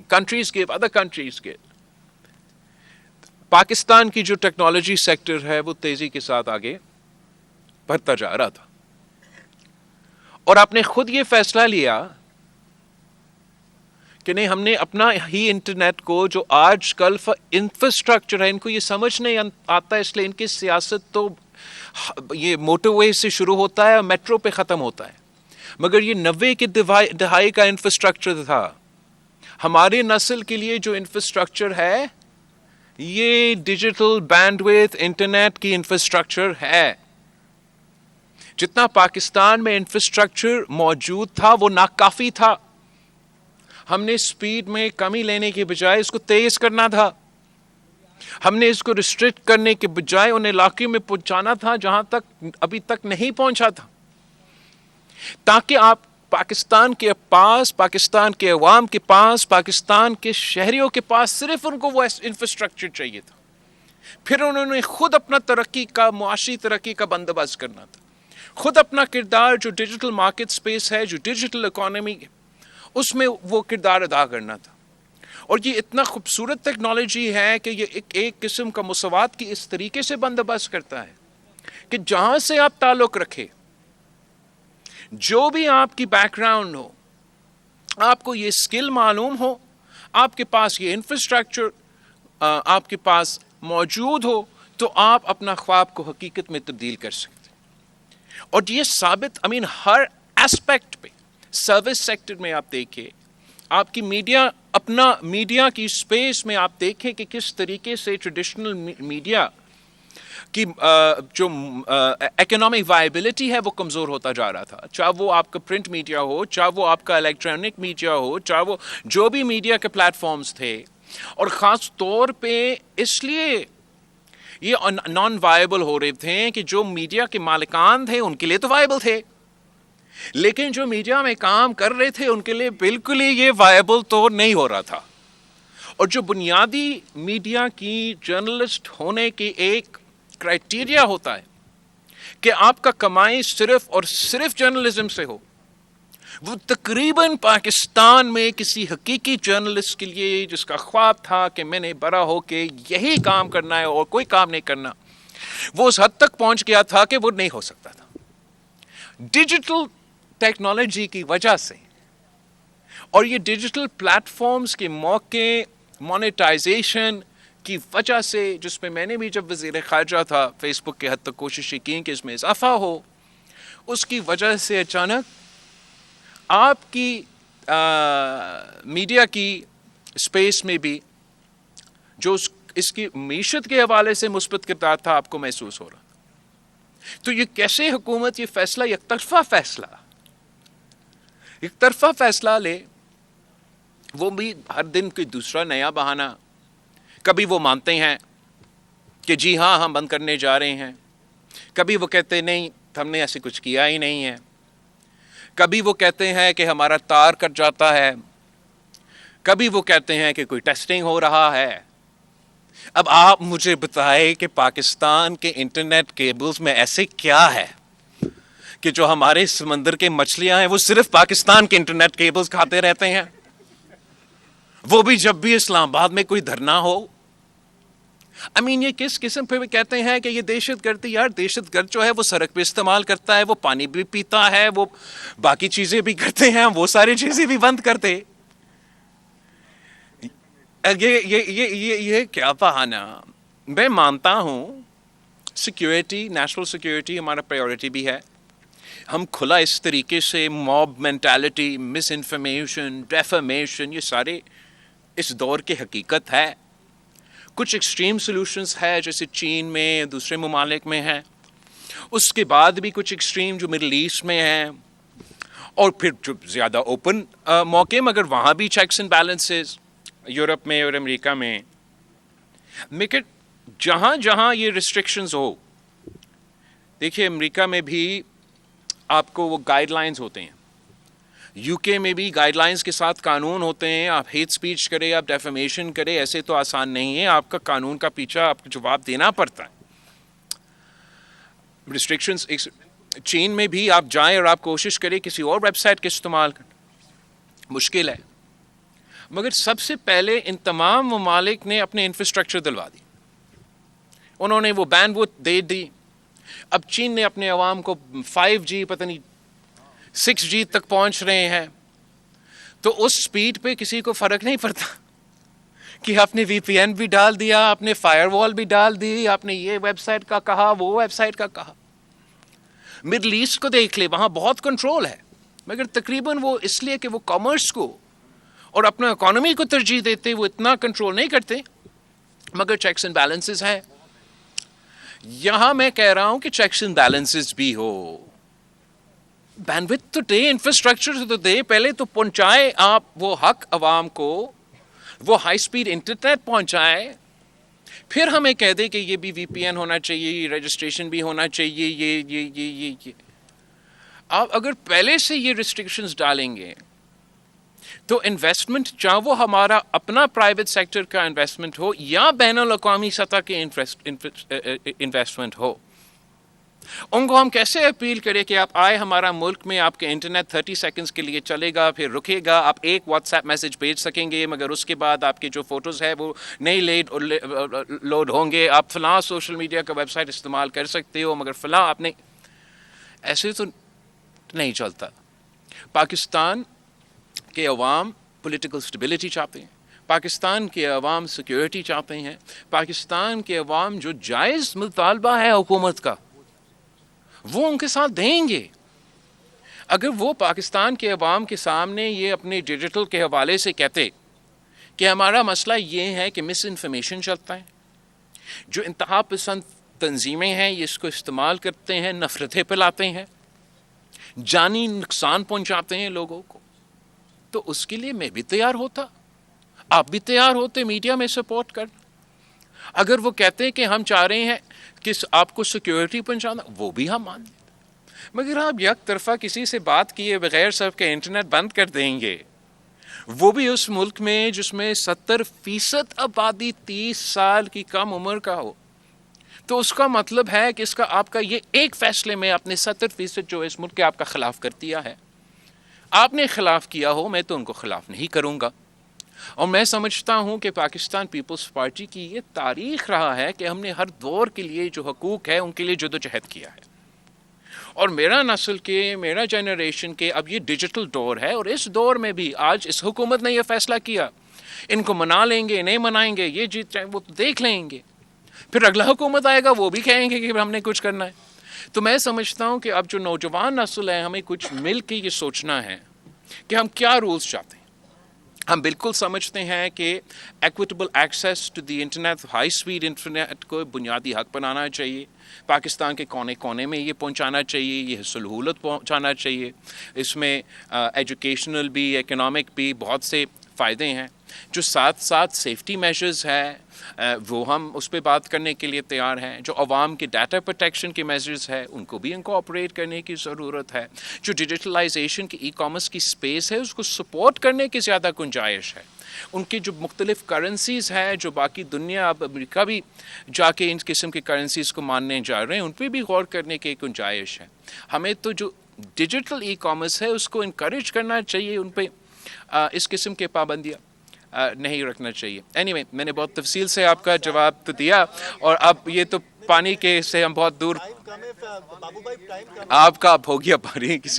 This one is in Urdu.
countries give, other countries give. Pakistan کی جو ٹیکنالوجی سیکٹر ہے وہ تیزی کے ساتھ آگے بڑھتا جا رہا تھا، اور آپ نے خود یہ فیصلہ لیا کہ نہیں، ہم نے اپنا ہی انٹرنیٹ کو جو آج کل انفراسٹرکچر ہے، ان کو یہ سمجھ نہیں آتا، اس لیے ان کی سیاست تو یہ موٹر وے سے شروع ہوتا ہے اور میٹرو پہ ختم ہوتا ہے، مگر یہ 90 کی دہائی کا انفراسٹرکچر تھا. ہماری نسل کے لیے جو انفراسٹرکچر ہے یہ ڈیجیٹل بینڈ ویتھ انٹرنیٹ کی انفراسٹرکچر ہے. جتنا پاکستان میں انفراسٹرکچر موجود تھا وہ ناکافی تھا. ہم نے سپیڈ میں کمی لینے کے بجائے اس کو تیز کرنا تھا. ہم نے اس کو ریسٹرکٹ کرنے کے بجائے ان علاقوں میں پہنچانا تھا جہاں تک ابھی تک نہیں پہنچا تھا، تاکہ آپ پاکستان کے پاس، پاکستان کے عوام کے پاس، پاکستان کے شہریوں کے پاس صرف ان کو وہ انفراسٹرکچر چاہیے تھا. پھر انہوں نے خود اپنا ترقی کا، معاشی ترقی کا بندوبست کرنا تھا، خود اپنا کردار جو ڈیجیٹل مارکیٹ سپیس ہے، جو ڈیجیٹل اکانومی، اس میں وہ کردار ادا کرنا تھا. اور یہ اتنا خوبصورت ٹیکنالوجی ہے کہ یہ ایک قسم کا مساوات کی اس طریقے سے بندوبست کرتا ہے کہ جہاں سے آپ تعلق رکھے، جو بھی آپ کی بیک گراؤنڈ ہو، آپ کو یہ اسکل معلوم ہو، آپ کے پاس یہ انفراسٹرکچر آپ کے پاس موجود ہو، تو آپ اپنا خواب کو حقیقت میں تبدیل کر سکتے. اور یہ ثابت ہر ایسپیکٹ پہ، سروس سیکٹر میں آپ دیکھیں، آپ کی میڈیا، اپنا میڈیا کی اسپیس میں آپ دیکھیں کہ کس طریقے سے ٹریڈیشنل میڈیا کی جو اکنامک وائبلٹی ہے وہ کمزور ہوتا جا رہا تھا. چاہے وہ آپ کا پرنٹ میڈیا ہو، چاہے وہ آپ کا الیکٹرانک میڈیا ہو، چاہے وہ جو بھی میڈیا کے پلیٹ فارمز تھے. اور خاص طور پہ اس لیے یہ نان وائبل ہو رہے تھے کہ جو میڈیا کے مالکان تھے ان کے لیے تو وائبل تھے، لیکن جو میڈیا میں کام کر رہے تھے ان کے لیے بالکل ہی یہ وائبل تو نہیں ہو رہا تھا. اور جو بنیادی میڈیا کی جرنلسٹ ہونے کی ایک کرائٹیریا ہوتا ہے کہ آپ کا کمائی صرف اور صرف جرنلزم سے ہو، وہ تقریباً پاکستان میں کسی حقیقی جرنلسٹ کے لیے جس کا خواب تھا کہ میں نے بڑا ہو کے یہی کام کرنا ہے اور کوئی کام نہیں کرنا، وہ اس حد تک پہنچ گیا تھا کہ وہ نہیں ہو سکتا تھا. ڈیجیٹل ٹیکنالوجی کی وجہ سے اور یہ ڈیجیٹل پلیٹ فارمز کے موقع، مونیٹائزیشن کی وجہ سے، جس میں میں نے بھی جب وزیر خارجہ تھا فیس بک کے حد تک کوششیں کی کہ اس میں اضافہ ہو، اس کی وجہ سے اچانک آپ کی میڈیا کی اسپیس میں بھی جو اس کی معیشت کے حوالے سے مثبت کردار تھا آپ کو محسوس ہو رہا. تو یہ کیسے حکومت یہ فیصلہ، یک طرفہ فیصلہ لے، وہ بھی ہر دن کوئی دوسرا نیا بہانہ. کبھی وہ مانتے ہیں کہ جی ہاں ہم بند کرنے جا رہے ہیں، کبھی وہ کہتے نہیں ہم نے ایسے کچھ کیا ہی نہیں ہے، کبھی وہ کہتے ہیں کہ ہمارا تار کٹ جاتا ہے، کبھی وہ کہتے ہیں کہ کوئی ٹیسٹنگ ہو رہا ہے. اب آپ مجھے بتائیں کہ پاکستان کے انٹرنیٹ کیبلز میں ایسے کیا ہے کہ جو ہمارے سمندر کے مچھلیاں ہیں وہ صرف پاکستان کے انٹرنیٹ کیبلز کھاتے رہتے ہیں، وہ بھی جب بھی اسلام آباد میں کوئی دھرنا ہو. یہ کس قسم پہ کہتے ہیں کہ یہ دہشت گردی. یار دہشت گرد جو ہے وہ سڑک پہ استعمال کرتا ہے، وہ پانی بھی پیتا ہے، وہ باقی چیزیں بھی کرتے ہیں، وہ ساری چیزیں بھی بند کرتے. یہ کیا بہانہ. میں مانتا ہوں سیکیورٹی، نیشنل سیکیورٹی ہمارا پریورٹی بھی ہے. ہم کھلا اس طریقے سے موب مینٹالٹی، مس انفارمیشن، ڈیفامیشن، یہ سارے اس دور کی حقیقت ہے. کچھ ایکسٹریم سولوشنز ہے جیسے چین میں، دوسرے ممالک میں ہیں، اس کے بعد بھی کچھ ایکسٹریم جو مڈل ایسٹ میں ہیں، اور پھر جو زیادہ اوپن موقع، مگر وہاں بھی چیکس اینڈ بیلنسز یورپ میں اور امریکہ میں. لیکن جہاں جہاں یہ ریسٹرکشنز ہو، دیکھیے امریکہ میں بھی آپ کو وہ گائیڈ لائنز ہوتے ہیں، یو کے میں بھی گائیڈ لائنز کے ساتھ قانون ہوتے ہیں. آپ ہیٹ سپیچ کرے، آپ ڈیفیمیشن کرے، ایسے تو آسان نہیں ہے، آپ کا قانون کا پیچھا آپ کو جواب دینا پڑتا ہے. ریسٹرکشنز چین میں بھی آپ جائیں اور آپ کوشش کریں کسی اور ویب سائٹ کا استعمال کریں، مشکل ہے. مگر سب سے پہلے ان تمام ممالک نے اپنے انفراسٹرکچر دلوا دی, انہوں نے وہ بینڈ وڈتھ دے دی. اب چین نے اپنے عوام کو 5G پتہ نہیں 6G تک پہنچ رہے ہیں, تو اس سپیڈ پہ کسی کو فرق نہیں پڑتا کہ آپ نے VPN بھی ڈال دیا, آپ نے فائر وال بھی ڈال دی, آپ نے یہ ویب سائٹ کا کہا, وہ ویب سائٹ کا کہا. مڈل ایسٹ کو دیکھ لے, وہاں بہت کنٹرول ہے, مگر تقریباً وہ اس لیے کہ وہ کامرس کو اور اپنا اکانومی کو ترجیح دیتے, وہ اتنا کنٹرول نہیں کرتے, مگر چیکس اینڈ بیلنسز ہیں. یہاں میں کہہ رہا ہوں کہ چیکس اینڈ بیلنسز بھی ہو, بینڈوڈتھ تو دے, انفراسٹرکچر تو دے, پہلے تو پہنچائے آپ وہ حق عوام کو, وہ ہائی سپیڈ انٹرنیٹ پہنچائے, پھر ہمیں کہہ دے کہ یہ بھی VPN ہونا چاہیے, یہ رجسٹریشن بھی ہونا چاہیے, یہ. آپ اگر پہلے سے یہ ریسٹرکشنز ڈالیں گے تو انویسٹمنٹ, چاہے وہ ہمارا اپنا پرائیویٹ سیکٹر کا انویسٹمنٹ ہو یا بین الاقوامی سطح کے انویسٹمنٹ ہو, ان کو ہم کیسے اپیل کریں کہ آپ آئے ہمارا ملک میں, آپ کے انٹرنیٹ 30 سیکنڈز کے لیے چلے گا, پھر رکے گا, آپ ایک واٹس ایپ میسج بھیج سکیں گے, مگر اس کے بعد آپ کے جو فوٹوز ہیں وہ نہیں لوڈ ہوں گے, آپ فلاں سوشل میڈیا کا ویب سائٹ استعمال کر سکتے ہو, مگر فلاں آپ نے. ایسے تو نہیں چلتا. پاکستان کے عوام پولیٹیکل سٹیبلٹی چاہتے ہیں, پاکستان کے عوام سیکیورٹی چاہتے ہیں, پاکستان کے عوام جو جائز مطالبہ ہے حکومت کا وہ ان کے ساتھ دیں گے. اگر وہ پاکستان کے عوام کے سامنے یہ اپنے ڈیجیٹل کے حوالے سے کہتے کہ ہمارا مسئلہ یہ ہے کہ مس انفارمیشن چلتا ہے, جو انتہا پسند تنظیمیں ہیں یہ اس کو استعمال کرتے ہیں, نفرتیں پھیلاتے ہیں, جانی نقصان پہنچاتے ہیں لوگوں کو, تو اس کے لیے میں بھی تیار ہوتا, آپ بھی تیار ہوتے میڈیا میں سپورٹ کر. اگر وہ کہتے ہیں کہ ہم چاہ رہے ہیں کہ آپ کو سیکیورٹی پہنچانا, وہ بھی ہم مان لیتے, مگر آپ یک طرفہ کسی سے بات کیے بغیر سب کے انٹرنیٹ بند کر دیں گے, وہ بھی اس ملک میں جس میں 70% آبادی 30 سال کی کم عمر کا ہو, تو اس کا مطلب ہے کہ اس کا آپ کا یہ ایک فیصلے میں آپ نے 70% جو اس ملک کے آپ کا خلاف کر دیا ہے. آپ نے خلاف کیا ہو, میں تو ان کو خلاف نہیں کروں گا. اور میں سمجھتا ہوں کہ پاکستان پیپلز پارٹی کی یہ تاریخ رہا ہے کہ ہم نے ہر دور کے لیے جو حقوق ہے ان کے لیے جدوجہد کیا ہے. اور میرا نسل کے, میرا جنریشن کے اب یہ ڈیجیٹل دور ہے, اور اس دور میں بھی آج اس حکومت نے یہ فیصلہ کیا, ان کو منا لیں گے نہیں منائیں گے یہ جیت جائیں وہ دیکھ لیں گے, پھر اگلا حکومت آئے گا وہ بھی کہیں گے کہ ہم نے کچھ کرنا ہے. تو میں سمجھتا ہوں کہ اب جو نوجوان نسل ہے ہمیں کچھ مل کے یہ سوچنا ہے کہ ہم کیا رولز چاہتے ہیں. ہم بالکل سمجھتے ہیں کہ equitable access to the internet, high speed internet کو بنیادی حق بنانا چاہیے, پاکستان کے کونے کونے میں یہ پہنچانا چاہیے, یہ سہولت پہنچانا چاہیے. اس میں ایجوکیشنل بھی, اکنامک بھی بہت سے فائدے ہیں. جو ساتھ ساتھ سیفٹی میجرز ہے وہ ہم اس پہ بات کرنے کے لیے تیار ہیں. جو عوام کے ڈیٹا پروٹیکشن کے میجرز ہے ان کو بھی انکارپوریٹ کرنے کی ضرورت ہے. جو ڈیجیٹلائزیشن کی ای کامرس کی سپیس ہے اس کو سپورٹ کرنے کی زیادہ گنجائش ہے. ان کی جو مختلف کرنسیز ہیں, جو باقی دنیا, اب امریکہ بھی جا کے ان قسم کی کرنسیز کو ماننے جا رہے ہیں, ان پہ بھی غور کرنے کی گنجائش ہے. ہمیں تو جو ڈیجیٹل ای کامرس ہے اس کو انکریج کرنا چاہیے, ان پہ اس قسم کے پابندیاں نہیں رکھنا چاہیے. اینی میں نے بہت تفصیل سے آپ کا جواب تو دیا, اور اب یہ تو پانی کے سے ہم بہت دور, آپ کا اب ہو گیا پانی, کسی